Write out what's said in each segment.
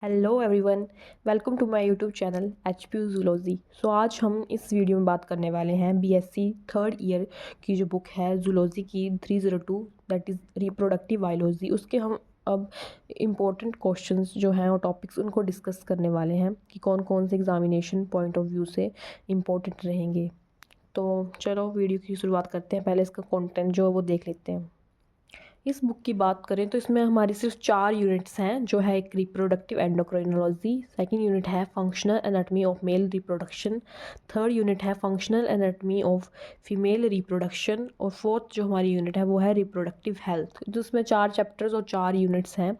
Hello everyone, welcome to my YouTube channel HPU zoology. So आज हम इस video में बात करने वाले हैं बीएससी थर्ड ईयर की जो बुक है जूलॉजी की 302 दैट इज़ रिप्रोडक्टिव बायोलॉजी। उसके हम अब इम्पोर्टेंट क्वेश्चंस जो हैं और टॉपिक्स उनको डिस्कस करने वाले हैं कि कौन कौन से एग्जामिनेशन पॉइंट ऑफ व्यू से इम्पोर्टेंट रहेंगे। तो चलो वीडियो की शुरुआत करते हैं। पहले इसका कंटेंट जो है वो देख लेते हैं। इस बुक की बात करें तो इसमें हमारी सिर्फ 4 यूनिट्स हैं, जो है एक रिप्रोडक्टिव एंडोक्राइनोलॉजी, सेकंड यूनिट है functional anatomy of male reproduction, third unit है functional anatomy of female reproduction और फोर्थ जो हमारी यूनिट है वो है रिप्रोडक्टिव हेल्थ। जिसमें 4 चैप्टर्स और 4 यूनिट्स हैं।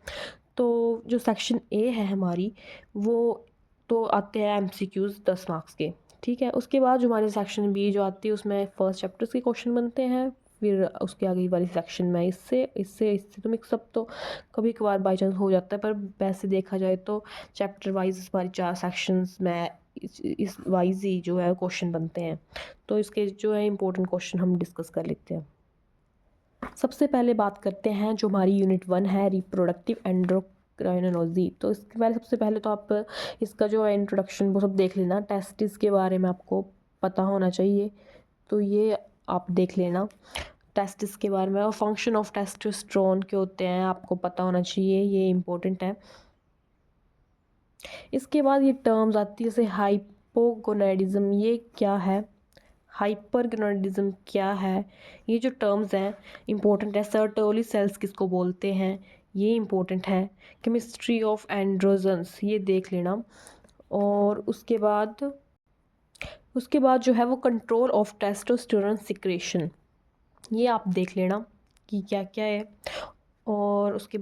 तो जो सेक्शन ए है हमारी वो तो आते हैं एमसीक्यूज़ 10 मार्क्स के, ठीक है। उसके बाद जो हमारे सेक्शन बी जो आती है उसमें फर्स्ट चैप्टर्स के क्वेश्चन बनते हैं। फिर उसके आगे वाली सेक्शन में इससे इससे इससे तो मिक्सअप तो कभी कभार बाई चांस हो जाता है, पर वैसे देखा जाए तो चैप्टर वाइज हमारी 4 सेक्शंस में इस वाइज ही जो है क्वेश्चन बनते हैं। तो इसके जो है इंपॉर्टेंट क्वेश्चन हम डिस्कस कर लेते हैं। सबसे पहले बात करते हैं जो हमारी यूनिट 1 है रिप्रोडक्टिव एंडोक्राइनोलॉजी। तो इसके पहले सबसे पहले तो आप इसका जो है इंट्रोडक्शन वो सब देख लेना। टेस्टिस के बारे में आपको पता होना चाहिए, तो ये आप देख लेना टेस्टिस के बारे में। और फंक्शन ऑफ टेस्टोस्टेरोन के होते हैं आपको पता होना चाहिए, ये इम्पोर्टेंट है। इसके बाद ये टर्म्स आती है जैसे हाइपोगोनाडिज्म, ये क्या है, हाइपरगोनाडिज्म क्या है, ये जो टर्म्स हैं इंपॉर्टेंट है। सर्टोली सेल्स किसको बोलते हैं, ये इंपॉर्टेंट है। केमिस्ट्री ऑफ एंड्रोजन्स ये देख लेना। और उसके बाद जो है वो कंट्रोल ऑफ टेस्टोस्टेरोन सिक्रेशन, ये आप देख लेना कि क्या क्या है। और उसके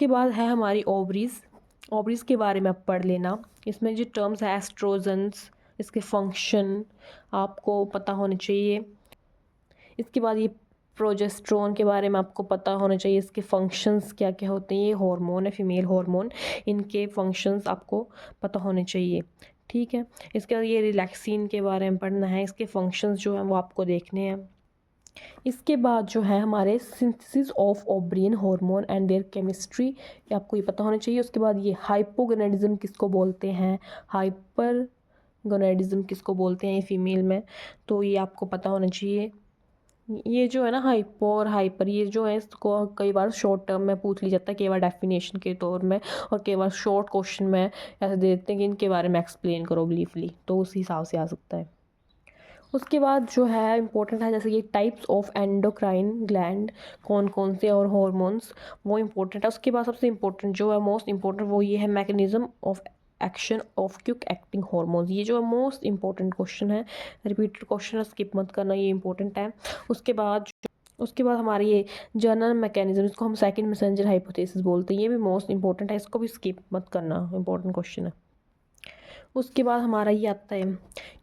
बाद है हमारी ओवरीज़ के बारे में आप पढ़ लेना। इसमें जो टर्म्स है एस्ट्रोजन्स, इसके फंक्शन आपको पता होने चाहिए। इसके बाद ये प्रोजेस्टेरोन के बारे में आपको पता होना चाहिए, इसके फंक्शंस क्या क्या होते हैं। ये हार्मोन है, फीमेल हार्मोन, इनके फंक्शंस आपको पता होने चाहिए, ठीक है। इसके बाद ये रिलैक्सिन के बारे में पढ़ना है, इसके फंक्शंस जो हैं वो आपको देखने हैं। इसके बाद जो है हमारे synthesis of ovarian hormone and their chemistry, ये आपको ये पता होना चाहिए। उसके बाद ये हाइपोगोनाडिज्म किसको बोलते हैं, हाइपर गोनाडिज्म किसको बोलते हैं ये फीमेल में, तो ये आपको पता होना चाहिए। ये जो है ना हाइपो और हाइपर, ये जो है इसको कई बार शॉर्ट टर्म में पूछ लिया जाता है, कई बार डेफिनेशन के तौर में, और कई बार शॉर्ट क्वेश्चन में ऐसे दे देते हैं कि इनके बारे में एक्सप्लेन करो ब्रीफली, तो उस हिसाब से आ सकता है। उसके बाद जो है इम्पोर्टेंट है जैसे ये टाइप्स ऑफ एंडोक्राइन ग्लैंड, कौन कौन से और हॉर्मोन्स, वो इम्पोर्टेंट है। उसके बाद सबसे इम्पोर्टेंट जो है मोस्ट इम्पोर्टेंट वो ये है mechanism of action of quick acting hormones, ये जो है मोस्ट इम्पोर्टेंट क्वेश्चन है, रिपीटेड क्वेश्चन है, स्किप मत करना, ये इंपॉर्टेंट है। उसके बाद हमारे ये जर्नल मैकेनिज्म, इसको हम सेकंड मैसेंजर हाइपोथेसिस बोलते हैं, ये भी मोस्ट इंपॉर्टेंट है, इसको भी स्किप मत करना, इंपॉर्टेंट क्वेश्चन है। उसके बाद हमारा ये आता है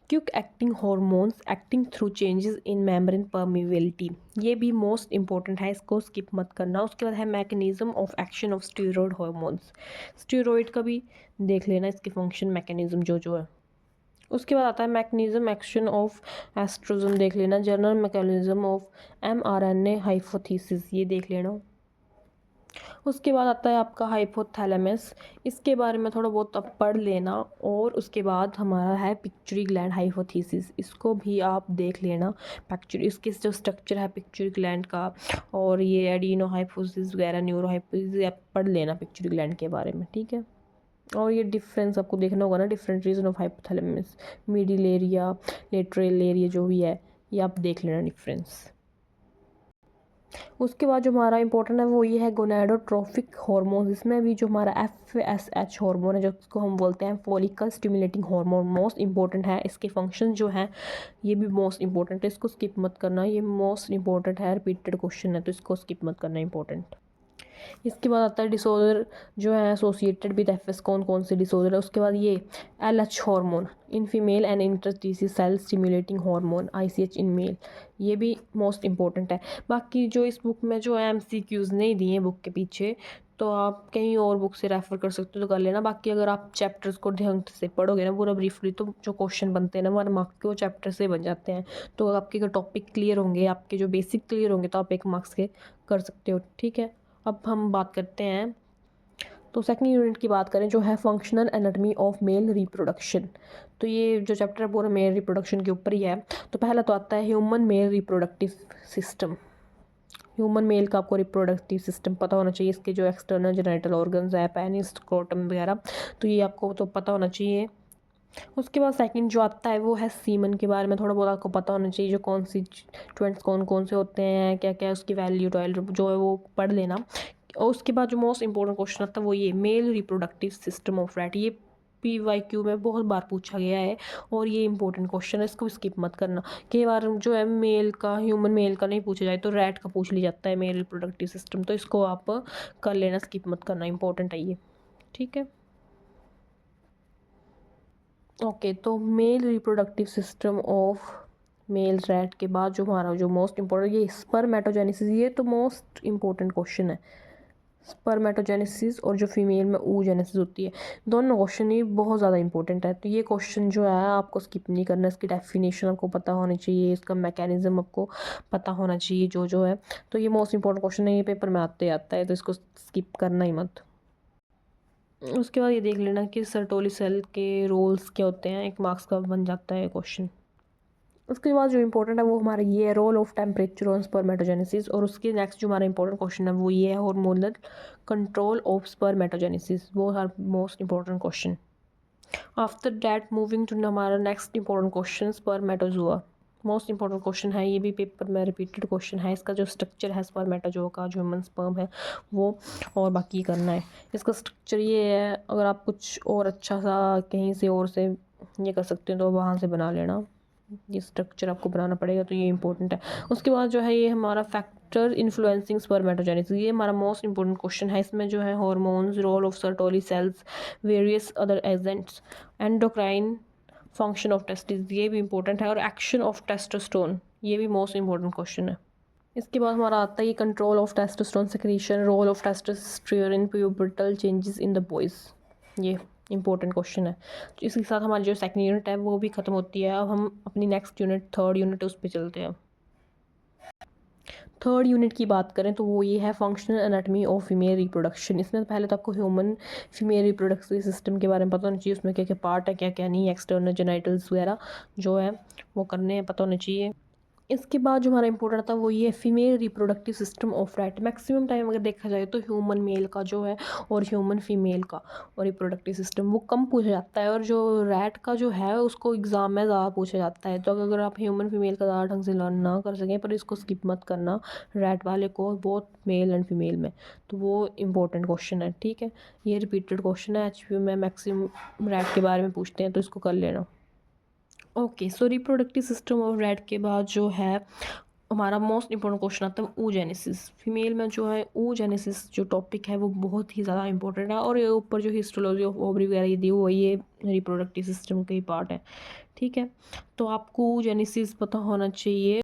quick acting hormones acting through changes in membrane permeability, ये भी मोस्ट इंपॉर्टेंट है, इसको स्किप मत करना। उसके बाद है mechanism of action of steroid hormones, steroid का भी देख लेना, इसके फंक्शन मैकेनिज्म जो जो है। उसके बाद आता है मैकेनिज्म एक्शन ऑफ एस्ट्रोजन, देख लेना। Journal mechanism of mRNA hypothesis, ये देख लेना। उसके बाद आता है आपका हाइपोथैलेमस, इसके बारे में थोड़ा बहुत आप पढ़ लेना। और उसके बाद हमारा है पिट्यूटरी ग्लैंड हाइपोथेसिस, इसको भी आप देख लेना। पिट्यूटरी, इसके जो स्ट्रक्चर है पिट्यूटरी ग्लैंड का, और ये एडिनो हाइपोथेसिस वगैरह, न्यूरो हाइपोथेसिस, आप पढ़ लेना पिट्यूटरी ग्लैंड के बारे में, ठीक है। और ये डिफरेंस आपको देखना होगा ना, different region of hypothalamus, middle area, lateral area जो भी है, ये आप देख लेना डिफरेंस। उसके बाद जो हमारा इंपॉर्टेंट है वो ये है गोनाडोट्रोफिक हार्मोन, इसमें भी जो हमारा FSH हार्मोन है, जिसको हम बोलते हैं follicle stimulating hormone, most important है। इसके फंक्शन जो है ये भी मोस्ट इंपॉर्टेंट है, इसको स्किप मत करना, ये मोस्ट इंपॉर्टेंट है, रिपीटेड क्वेश्चन है, तो इसको स्किप मत करना, इंपॉर्टेंट। इसके बाद आता है डिसऑर्डर जो है एसोसिएटेड विद FS, कौन कौन से डिसऑर्डर है। उसके बाद ये LH hormone in female and interstitial cell stimulating hormone ICH in male, ये भी मोस्ट इंपॉर्टेंट है। बाकी जो इस बुक में जो MCQs नहीं दिए हैं बुक के पीछे, तो आप कहीं और बुक से रेफ़र कर सकते हो, तो कर लेना। बाकी अगर आप चैप्टर्स को ध्यान से पढ़ोगे ना पूरा ब्रीफली, तो जो क्वेश्चन बनते हैं ना 1 मार्क के, वो चैप्टर से बन जाते हैं। तो आपके अगर टॉपिक क्लियर होंगे, आपके जो बेसिक क्लियर होंगे, तो आप 1 मार्क्स के कर सकते हो, ठीक है। अब हम बात करते हैं तो सेकंड यूनिट की बात करें जो है functional anatomy of male reproduction. तो ये जो चैप्टर है पूरा मेल रिप्रोडक्शन के ऊपर ही है। तो पहला तो आता है human male reproductive system. Human male का आपको रिप्रोडक्टिव सिस्टम पता होना चाहिए, इसके जो एक्सटर्नल जेनिटल ऑर्गन्स है, पेनिस, स्क्रोटम वगैरह, तो ये आपको तो पता होना चाहिए। उसके बाद सेकंड जो आता है वो है सीमन के बारे में थोड़ा बहुत आपको पता होना चाहिए, जो कौन सी ट्वेंट्स कौन कौन से होते हैं, क्या क्या उसकी वैल्यू टॉयल जो है वो पढ़ लेना। और उसके बाद जो मोस्ट इंपॉर्टेंट क्वेश्चन आता है वो ये male reproductive system of rat. ये PYQ में बहुत बार पूछा गया है और ये इंपॉर्टेंट क्वेश्चन है, इसको स्किप मत करना। कई बार जो है मेल का, ह्यूमन मेल का नहीं पूछा जाए तो रैट का पूछ लिया जाता है मेल रिप्रोडक्टिव सिस्टम, तो इसको आप कर लेना, स्किप मत करना, इंपॉर्टेंट है ये। ठीक है, ओके। तो male reproductive system of male rat के बाद जो हमारा जो मोस्ट इंपॉर्टेंट ये स्पर्मेटोजेनेसिस, ये तो मोस्ट इंपॉर्टेंट क्वेश्चन है। स्पर्मेटोजेनेसिस और जो फीमेल में oogenesis होती है, दोनों क्वेश्चन ही बहुत ज़्यादा इंपॉर्टेंट है। तो ये क्वेश्चन जो है आपको स्किप नहीं करना, इसकी डेफिनेशन आपको पता होनी चाहिए, इसका मैकेनिज्म आपको पता होना चाहिए जो है। तो ये मोस्ट इंपॉर्टेंट क्वेश्चन है, ये पेपर में आते आता है, तो इसको स्किप करना ही मत। उसके बाद ये देख लेना कि सर्टोली सेल के रोल्स क्या होते हैं, एक मार्क्स का बन जाता है क्वेश्चन। उसके बाद जो इंपॉर्टेंट है वो हमारा ये है role of temperature on spermatogenesis. और उसके नेक्स्ट जो हमारा इंपॉर्टेंट क्वेश्चन है वो ये है हार्मोनल कंट्रोल ऑफ स्पर्मेटोजेनेसिस। वो are most important question. After that moving to हमारा next important question spermatozoa. Most important question है, ये भी पेपर में रिपीटेड क्वेश्चन है। इसका जो स्ट्रक्चर है स्पर्मेटोजोआ का, जो ह्यूमन स्पर्म है वो, और बाकी करना है। इसका स्ट्रक्चर ये है, अगर आप कुछ और अच्छा सा कहीं से और से ये कर सकते हो तो वहाँ से बना लेना, ये स्ट्रक्चर आपको बनाना पड़ेगा, तो ये इंपॉर्टेंट है। उसके बाद जो है ये हमारा फैक्टर इन्फ्लुएंसिंग स्पर्मेटोजेनेसिस, ये हमारा मोस्ट इंपॉर्टेंट क्वेश्चन है। इसमें जो है hormones, role of Sertoli cells, various other agents, endocrine function of testis, ये भी इंपॉर्टेंट है। और एक्शन ऑफ टेस्टोस्टेरोन, ये भी मोस्ट इंपॉर्टेंट क्वेश्चन है। इसके बाद हमारा आता है ये control of testosterone secretion, role of testosterone in pubertal changes in the boys, ये इंपॉर्टेंट क्वेश्चन है। तो इसके साथ हमारी जो सेकंड यूनिट है वो भी ख़त्म होती है। अब हम अपनी नेक्स्ट यूनिट थर्ड यूनिट उस पर चलते हैं। थर्ड यूनिट की बात करें तो वो ये है functional anatomy of female reproduction. इसमें पहले तो आपको ह्यूमन फीमेल रिप्रोडक्टिव सिस्टम के बारे में पता होना चाहिए, उसमें क्या क्या पार्ट है, क्या क्या नहीं, एक्सटर्नल जेनिटल्स वगैरह जो है वो करने पता होने चाहिए। इसके बाद जो हमारा इंपॉर्टेंट था वो ये female reproductive system of rat. Maximum time अगर देखा जाए तो ह्यूमन मेल का जो है और ह्यूमन फीमेल का और रिप्रोडक्टिव सिस्टम वो कम पूछा जाता है, और जो रैट का जो है उसको एग्ज़ाम में ज़्यादा पूछा जाता है। तो अगर आप ह्यूमन फीमेल का ज़्यादा ढंग से लर्न ना कर सकें, पर इसको स्किप मत करना, रैट वाले को बोथ मेल एंड फीमेल में, तो वो इंपॉर्टेंट क्वेश्चन है। ठीक है, ये रिपीटेड क्वेश्चन है, HPU में मैक्सिमम रैट के बारे में पूछते हैं, तो इसको कर लेना। Okay, so reproductive system of rat के बाद जो है हमारा मोस्ट इंपॉर्टेंट क्वेश्चन आता है oogenesis। फीमेल में जो है oogenesis जो टॉपिक है वो बहुत ही ज़्यादा इंपॉर्टेंट है, और ये ऊपर जो हिस्टोलॉजी ऑफ ओवरी वगैरह ये दी हुई ये रिप्रोडक्टिव सिस्टम का ही पार्ट है। ठीक है, तो आपको oogenesis पता होना चाहिए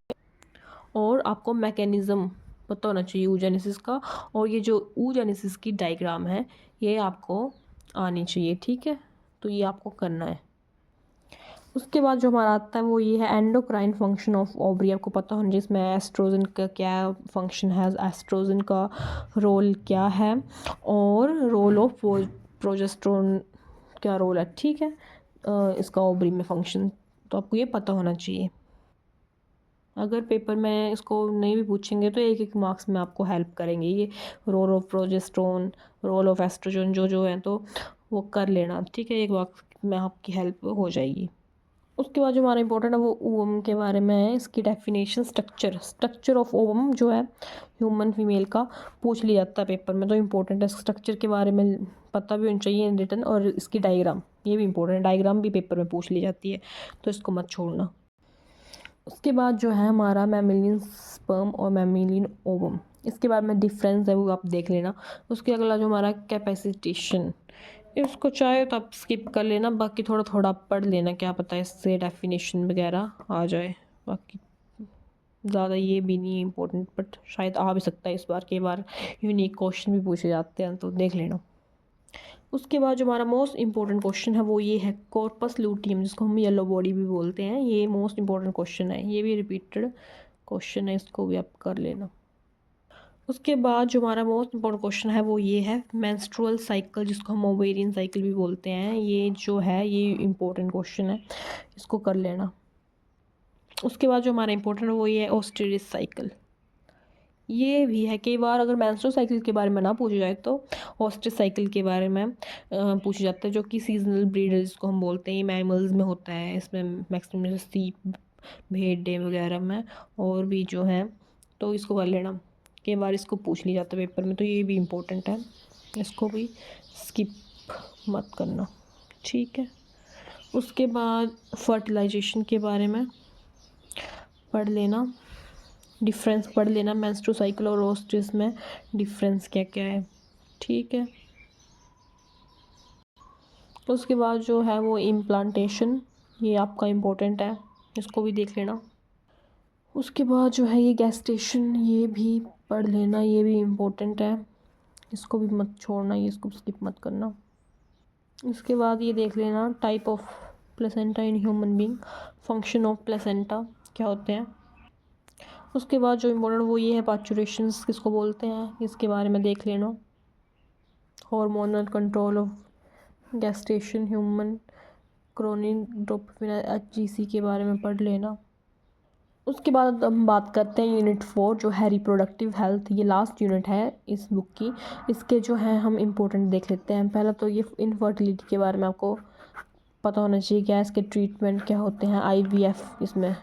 और आपको मैकेनिज़्म पता होना चाहिए oogenesis का, और ये जो oogenesis की डायग्राम है ये आपको आनी चाहिए। ठीक है, तो ये आपको करना है। उसके बाद जो हमारा आता है वो ये है एंडोक्राइन फंक्शन ऑफ ओवरी। आपको पता होना जिसमें एस्ट्रोजन का क्या फंक्शन है, एस्ट्रोजन का रोल क्या है, और रोल ऑफ प्रोजेस्टेरोन क्या रोल है। ठीक है, इसका ओवरी में फंक्शन, तो आपको ये पता होना चाहिए। अगर पेपर में इसको नहीं भी पूछेंगे तो एक एक मार्क्स में आपको हेल्प करेंगे ये, role of progesterone, role of estrogen जो है, तो वो कर लेना। ठीक है, एक मार्क्स में आपकी हेल्प हो जाएगी। उसके बाद जो हमारा इंपॉर्टेंट है वो ओवम के बारे में है, इसकी डेफिनेशन, स्ट्रक्चर ऑफ ओवम जो है ह्यूमन फीमेल का पूछ लिया जाता है पेपर में, तो इंपॉर्टेंट है। स्ट्रक्चर के बारे में पता भी होना चाहिए इन रिटन, और इसकी डायग्राम ये भी इंपॉर्टेंट है, डायग्राम भी पेपर में पूछ ली जाती है, तो इसको मत छोड़ना। उसके बाद जो है हमारा मैमिलियन स्पर्म और मैमिलियन ओवम, इसके बाद में डिफरेंस है वो आप देख लेना। उसके अगला जो हमारा कैपेसिटेशन, इसको चाहे तो आप स्किप कर लेना, बाकी थोड़ा थोड़ा पढ़ लेना, क्या पता इससे डेफिनेशन वगैरह आ जाए। बाकी ज़्यादा ये भी नहीं इम्पोर्टेंट, बट शायद आ भी सकता है इस बार, कई बार यूनिक क्वेश्चन भी पूछे जाते हैं, तो देख लेना। उसके बाद जो हमारा मोस्ट इंपॉर्टेंट क्वेश्चन है वो ये है कॉर्पस लूटियम, जिसको हम येलो बॉडी भी बोलते हैं। ये मोस्ट इंपॉर्टेंट क्वेश्चन है, ये भी रिपीटेड क्वेश्चन है, इसको भी आप कर लेना। उसके बाद जो हमारा मोस्ट इम्पोर्टेंट क्वेश्चन है वो ये है मेंस्ट्रुअल साइकिल, जिसको हम ओवेरियन साइकिल भी बोलते हैं। ये जो है ये इम्पोर्टेंट क्वेश्चन है, इसको कर लेना। उसके बाद जो हमारा इम्पोर्टेंट है वो ये है ओस्टेरिस साइकिल। ये भी है, कई बार अगर मेंस्ट्रुअल साइकिल के बारे में ना पूछा जाए तो ओस्टेरिस साइकिल के बारे में पूछा जाता है, जो कि सीजनल ब्रीडर जिसको हम बोलते हैं। ये मैमल्स में होता है, इसमें मैक्सिमम सीप, भेड़ वगैरह में और भी जो है, तो इसको कर लेना। कई बार इसको पूछ लिया जाता है पेपर में, तो ये भी इम्पोर्टेंट है, इसको भी स्किप मत करना, ठीक है। उसके बाद फर्टिलाइजेशन के बारे में पढ़ लेना, डिफरेंस पढ़ लेना मेंस्ट्रुअल साइकिल और ओस्ट्रिस में डिफरेंस क्या क्या है, ठीक है। उसके बाद जो है वो इम्प्लांटेशन, ये आपका इम्पोर्टेंट है, इसको भी देख लेना। उसके बाद जो है ये गैस्टेशन, ये भी पढ़ लेना, ये भी इम्पोर्टेंट है, इसको भी मत छोड़ना, ये इसको स्किप मत करना। इसके बाद ये देख लेना type of placenta in human being, function of placenta क्या होते हैं। उसके बाद जो इम्पोर्टेंट वो ये है पार्चुरेशंस किसको बोलते हैं, इसके बारे में देख लेना। Hormonal control of gestation human chronic dopamine HGC के बारे में पढ़ लेना। उसके बाद हम बात करते हैं यूनिट 4 जो है रिप्रोडक्टिव हेल्थ। ये लास्ट यूनिट है इस बुक की। इसके जो है हम इम्पोर्टेंट देख लेते हैं। पहला तो ये इनफर्टिलिटी के बारे में आपको पता होना चाहिए, क्या इसके ट्रीटमेंट क्या होते हैं। IVF इसमें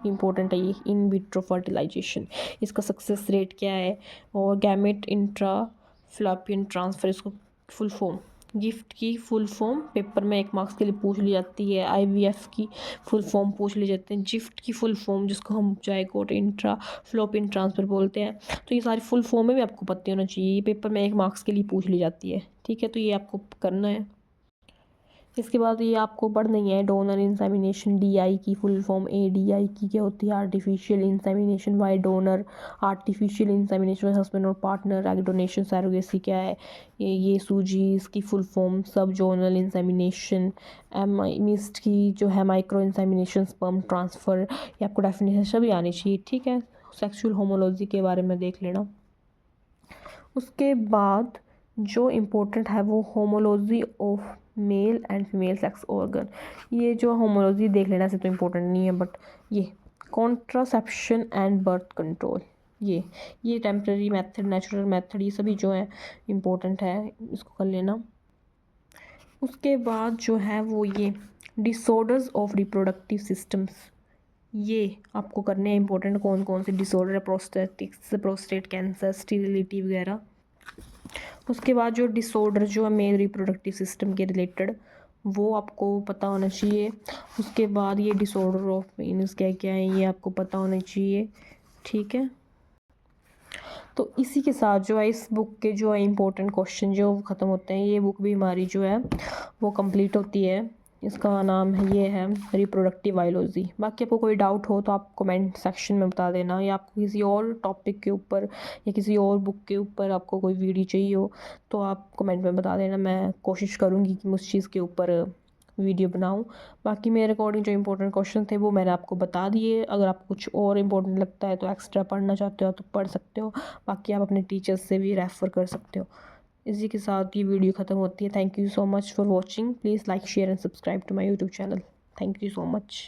इम्पोर्टेंट है, ये इन विट्रो फर्टिलाइजेशन, इसका सक्सेस रेट क्या है। और गैमेट इंट्रा फ्लैपियन ट्रांसफ़र, इसको फुल फॉर्म, गिफ्ट की फुल फॉर्म पेपर में 1 मार्क्स के लिए पूछ ली जाती है। IVF की फुल फॉर्म पूछ ली जाती है। गिफ्ट की फुल फॉर्म जिसको हम जाइगोट इंट्रा फ्लोपियन ट्रांसफ़र बोलते हैं। तो ये सारी फुल फॉर्म में भी आपको पता होना चाहिए, ये पेपर में 1 मार्क्स के लिए पूछ ली जाती है, ठीक है। तो ये आपको करना है। इसके बाद ये आपको पढ़नी है डोनर इंसेमिनेशन, DI की फुल फॉर्म, ADI की क्या होती है artificial insemination, by donor, artificial insemination husband और पार्टनर, एग डोनेशन, सैरोगेसी क्या है, ये सूजी इसकी full form, sub zonal insemination, MIST की जो है माइक्रो इंसेमिनेशन, स्पर्म ट्रांसफ़र, ये आपको डेफिनेशन सभी आनी चाहिए, ठीक है। सेक्सुअल होमोलॉजी के बारे में देख लेना। उसके बाद जो इम्पोर्टेंट है वो homology of male and female sex organ. ये जो होमोलॉजी देख लेना से तो इम्पोर्टेंट नहीं है, बट ये कॉन्ट्रासेप्शन एंड बर्थ कंट्रोल, ये टेम्पररी मेथड, नेचुरल मेथड, ये सभी जो है इम्पोर्टेंट है, इसको कर लेना। उसके बाद जो है वो ये डिसऑर्डर्स ऑफ रिप्रोडक्टिव सिस्टम्स, ये आपको करने हैं इंपॉर्टेंट। कौन कौन से डिसऑर्डर है, प्रोस्टेटिक्स, प्रोस्टेट कैंसर, स्टीरिलिटी वगैरह। उसके बाद जो डिसऑर्डर जो है मेल रिप्रोडक्टिव सिस्टम के रिलेटेड, वो आपको पता होना चाहिए। उसके बाद ये डिसऑर्डर ऑफ मीन्स क्या क्या है, ये आपको पता होना चाहिए, ठीक है। तो इसी के साथ जो है इस बुक के जो है इम्पोर्टेंट क्वेश्चन जो ख़त्म होते हैं। ये बुक भी हमारी जो है वो कंप्लीट होती है। इसका नाम है, ये है रिप्रोडक्टिव बायोलॉजी। बाकी आपको कोई डाउट हो तो आप कमेंट सेक्शन में बता देना, या आपको किसी और टॉपिक के ऊपर या किसी और बुक के ऊपर आपको कोई वीडियो चाहिए हो तो आप कमेंट में बता देना। मैं कोशिश करूँगी कि मैं उस चीज़ के ऊपर वीडियो बनाऊं। बाकी मेरे अकॉर्डिंग जो इंपॉर्टेंट क्वेश्चन थे वो मैंने आपको बता दिए। अगर आपको कुछ और इम्पोर्टेंट लगता है तो एक्स्ट्रा पढ़ना चाहते हो तो पढ़ सकते हो, बाकी आप अपने टीचर्स से भी रेफ़र कर सकते हो। इसी के साथ ये वीडियो ख़त्म होती है। Thank you so much for watching. Please like share and subscribe to my YouTube channel. Thank you so much.